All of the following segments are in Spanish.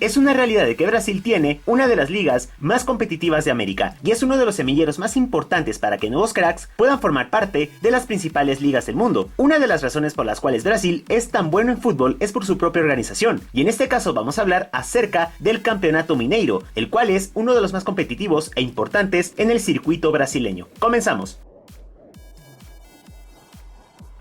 Es una realidad de que Brasil tiene una de las ligas más competitivas de América y es uno de los semilleros más importantes para que nuevos cracks puedan formar parte de las principales ligas del mundo. Una de las razones por las cuales Brasil es tan bueno en fútbol es por su propia organización, y en este caso vamos a hablar acerca del Campeonato Mineiro, el cual es uno de los más competitivos e importantes en el circuito brasileño. Comenzamos.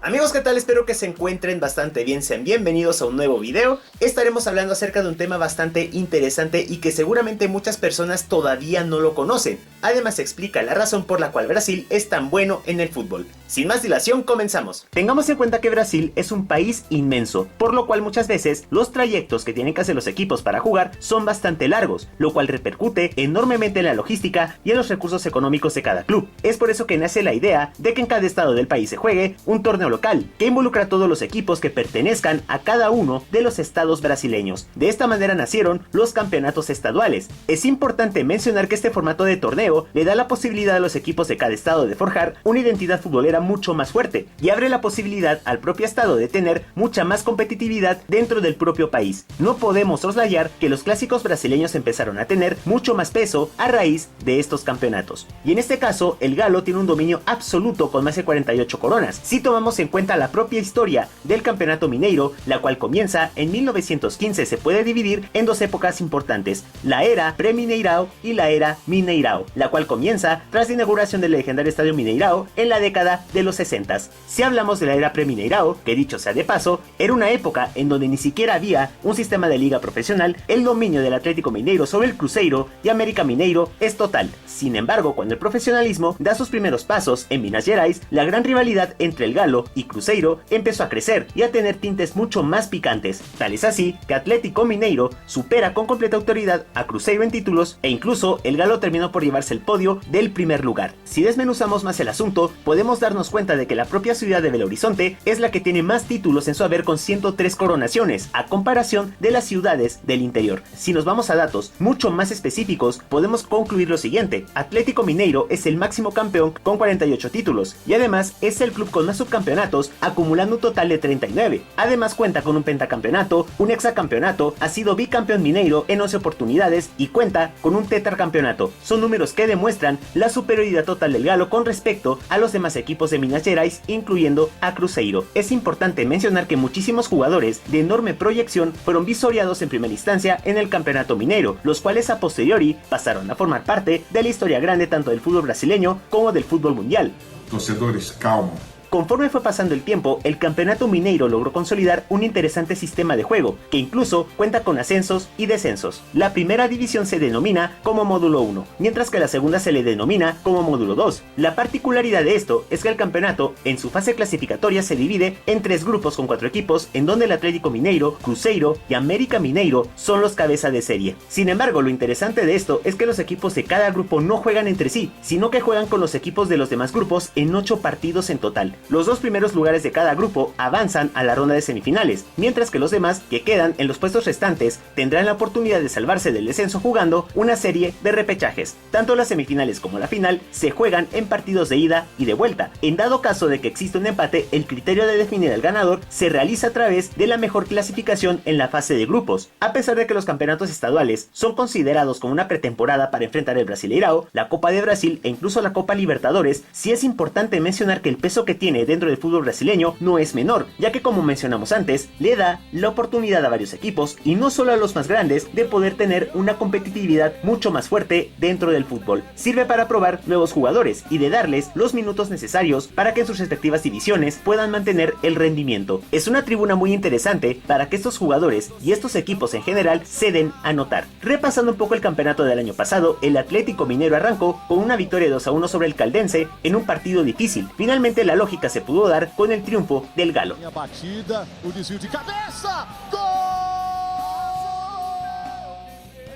Amigos, ¿qué tal? Espero que se encuentren bastante bien, sean bienvenidos a un nuevo video. Estaremos hablando acerca de un tema bastante interesante y que seguramente muchas personas todavía no lo conocen. Además explica la razón por la cual Brasil es tan bueno en el fútbol. Sin más dilación, comenzamos. Tengamos en cuenta que Brasil es un país inmenso, por lo cual muchas veces los trayectos que tienen que hacer los equipos para jugar son bastante largos, lo cual repercute enormemente en la logística y en los recursos económicos de cada club. Es por eso que nace la idea de que en cada estado del país se juegue un torneo local, que involucra a todos los equipos que pertenezcan a cada uno de los estados brasileños. De esta manera nacieron los campeonatos estaduales. Es importante mencionar que este formato de torneo le da la posibilidad a los equipos de cada estado de forjar una identidad futbolera mucho más fuerte y abre la posibilidad al propio estado de tener mucha más competitividad dentro del propio país. No podemos soslayar que los clásicos brasileños empezaron a tener mucho más peso a raíz de estos campeonatos. Y en este caso, el Galo tiene un dominio absoluto con más de 48 coronas. Si tomamos en cuenta la propia historia del Campeonato Mineiro, la cual comienza en 1915, se puede dividir en dos épocas importantes: la era pre-Mineirao y la era Mineirao, la cual comienza tras la inauguración del legendario Estadio Mineirao en la década de los 60. Si hablamos de la era pre-Mineirao, que dicho sea de paso, era una época en donde ni siquiera había un sistema de liga profesional, el dominio del Atlético Mineiro sobre el Cruzeiro y América Mineiro es total. Sin embargo, cuando el profesionalismo da sus primeros pasos en Minas Gerais, la gran rivalidad entre el Galo y Cruzeiro empezó a crecer y a tener tintes mucho más picantes. Tal es así que Atlético Mineiro supera con completa autoridad a Cruzeiro en títulos, e incluso el Galo terminó por llevarse el podio del primer lugar. Si desmenuzamos más el asunto, podemos darnos cuenta de que la propia ciudad de Belo Horizonte es la que tiene más títulos en su haber, con 103 coronaciones, a comparación de las ciudades del interior. Si nos vamos a datos mucho más específicos, podemos concluir lo siguiente: Atlético Mineiro es el máximo campeón con 48 títulos, y además es el club con más subcampeonatos, acumulando un total de 39. Además cuenta con un pentacampeonato, un hexacampeonato, ha sido bicampeón mineiro en 11 oportunidades y cuenta con un tetracampeonato. Son números que demuestran la superioridad total del Galo con respecto a los demás equipos de Minas Gerais, incluyendo a Cruzeiro. Es importante mencionar que muchísimos jugadores de enorme proyección fueron visoriados en primera instancia en el Campeonato Mineiro, los cuales a posteriori pasaron a formar parte de la historia grande tanto del fútbol brasileño como del fútbol mundial. Torcedores, calma. Conforme fue pasando el tiempo, el Campeonato Mineiro logró consolidar un interesante sistema de juego, que incluso cuenta con ascensos y descensos. La primera división se denomina como Módulo 1, mientras que la segunda se le denomina como Módulo 2. La particularidad de esto es que el campeonato, en su fase clasificatoria, se divide en 3 grupos con 4 equipos, en donde el Atlético Mineiro, Cruzeiro y América Mineiro son los cabeza de serie. Sin embargo, lo interesante de esto es que los equipos de cada grupo no juegan entre sí, sino que juegan con los equipos de los demás grupos en 8 partidos en total. Los dos primeros lugares de cada grupo avanzan a la ronda de semifinales, mientras que los demás, que quedan en los puestos restantes, tendrán la oportunidad de salvarse del descenso jugando una serie de repechajes. Tanto las semifinales como la final se juegan en partidos de ida y de vuelta. En dado caso de que exista un empate, el criterio de definir al ganador se realiza a través de la mejor clasificación en la fase de grupos. A pesar de que los campeonatos estaduales son considerados como una pretemporada para enfrentar el Brasileirao, la Copa de Brasil e incluso la Copa Libertadores, sí es importante mencionar que el peso que tiene dentro del fútbol brasileño no es menor, ya que, como mencionamos antes, le da la oportunidad a varios equipos, y no solo a los más grandes, de poder tener una competitividad mucho más fuerte dentro del fútbol. Sirve para probar nuevos jugadores y de darles los minutos necesarios para que en sus respectivas divisiones puedan mantener el rendimiento. Es una tribuna muy interesante para que estos jugadores y estos equipos en general se den a notar. Repasando un poco el campeonato del año pasado, el Atlético Mineiro arrancó con una victoria 2-1 sobre el Caldense en un partido difícil. Finalmente la lógica se pudo dar con el triunfo del Galo. Batida, o desvio de cabeça, gol!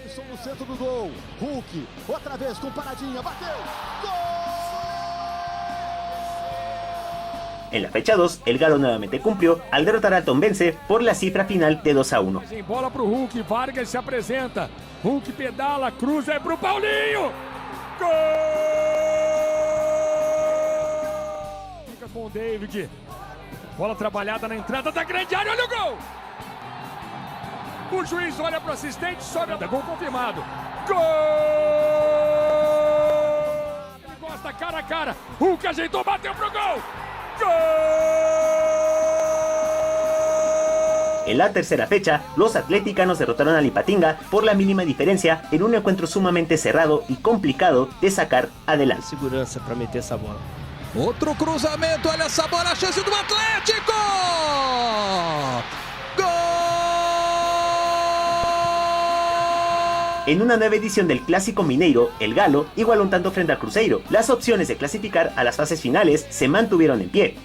Edson no centro do gol, Hulk, outra vez com paradinha, bateu, gol! En la fecha 2, el Galo nuevamente cumplió al derrotar a Tombense por la cifra final de 2-1. Bola pro Hulk, Vargas se apresenta, Hulk pedala, cruza, é pro Paulinho, gol! Fica com o David, bola trabalhada na entrada da grande área, olha o gol! O juiz olha para o assistente, sobe, gol confirmado. Gol! Ele gosta cara a cara. Hulk ajeitou, bateu pro gol. ¡Gol! En la tercera fecha, los atleticanos derrotaron al Ipatinga por la mínima diferencia en un encuentro sumamente cerrado y complicado de sacar adelante. Segurança para meter essa bola. Outro cruzamento, olha essa bola, a chance do Atlético! ¡Gol! En una nueva edición del Clásico Mineiro, el Galo igualó un tanto frente al Cruzeiro. Las opciones de clasificar a las fases finales se mantuvieron en pie.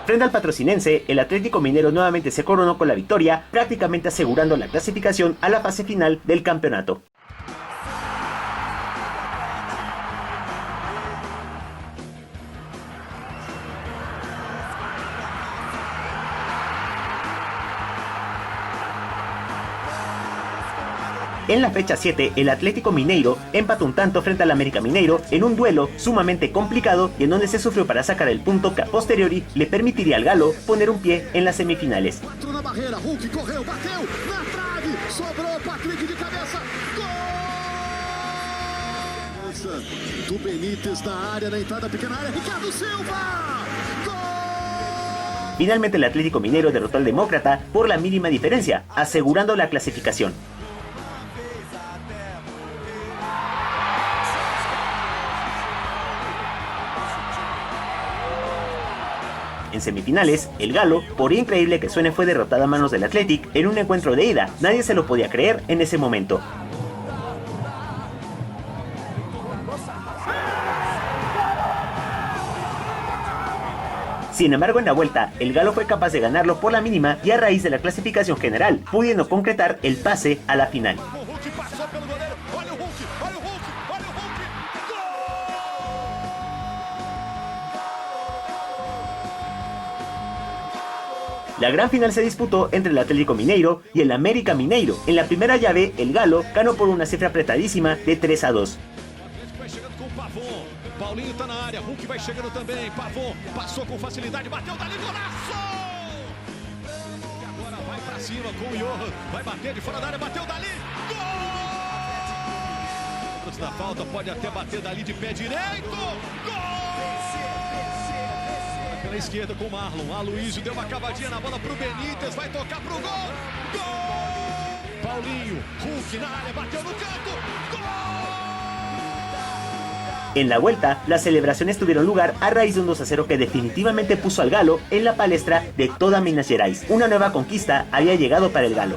Frente al Patrocinense, el Atlético Mineiro nuevamente se coronó con la victoria, prácticamente asegurando la clasificación a la fase final del campeonato. En la fecha 7, el Atlético Mineiro empató un tanto frente al América Mineiro en un duelo sumamente complicado y en donde se sufrió para sacar el punto que a posteriori le permitiría al Galo poner un pie en las semifinales. Na barreira, Hulk correu, bateu na trave, sobrou Patrick de cabeça. Gol! Do Benítez na área, na entrada pequena área, Ricardo Silva. Gol! Finalmente el Atlético Mineiro derrotó al Demócrata por la mínima diferencia, asegurando la clasificación. En semifinales, el Galo, por increíble que suene, fue derrotado a manos del Athletic en un encuentro de ida. Nadie se lo podía creer en ese momento. Sin embargo, en la vuelta, el Galo fue capaz de ganarlo por la mínima y a raíz de la clasificación general, pudiendo concretar el pase a la final. La gran final se disputó entre el Atlético Mineiro y el América Mineiro. En la primera llave, el Galo ganó por una cifra apretadísima de 3-2. Paulinho tá na área, Hulk vai chegando também, Pavon passou com facilidade, bateu dali, golaço! E agora vai pra cima com o Johan, vai bater de fora da área, bateu dali, gol! Da falta, pode até bater dali de pé direito, gol! Pela esquerda com o Marlon, Aloysio deu uma cavadinha na bola pro Benítez, vai tocar pro gol, gol! Paulinho, Hulk na área, bateu no canto, gol! En la vuelta, las celebraciones tuvieron lugar a raíz de un 2-0 que definitivamente puso al Galo en la palestra de toda Minas Gerais. Una nueva conquista había llegado para el Galo.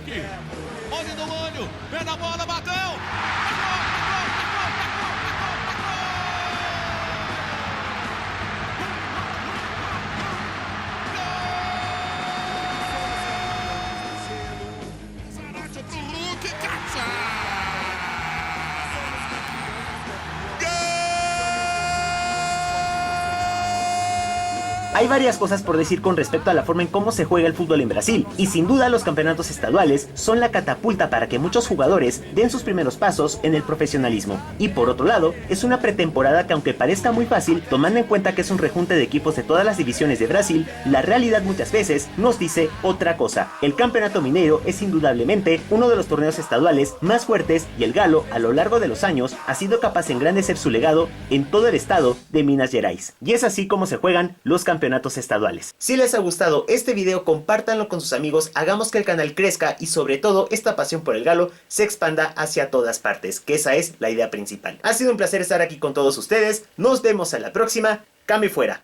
Hay varias cosas por decir con respecto a la forma en cómo se juega el fútbol en Brasil, y sin duda los campeonatos estaduales son la catapulta para que muchos jugadores den sus primeros pasos en el profesionalismo. Y por otro lado, es una pretemporada que, aunque parezca muy fácil, tomando en cuenta que es un rejunte de equipos de todas las divisiones de Brasil, la realidad muchas veces nos dice otra cosa. El Campeonato Mineiro es indudablemente uno de los torneos estaduales más fuertes y el Galo, a lo largo de los años, ha sido capaz de engrandecer su legado en todo el estado de Minas Gerais. Y es así como se juegan los campeonatos estaduales. Si les ha gustado este video, compártanlo con sus amigos, hagamos que el canal crezca y sobre todo esta pasión por el Galo se expanda hacia todas partes, que esa es la idea principal. Ha sido un placer estar aquí con todos ustedes, nos vemos a la próxima, cambio y fuera.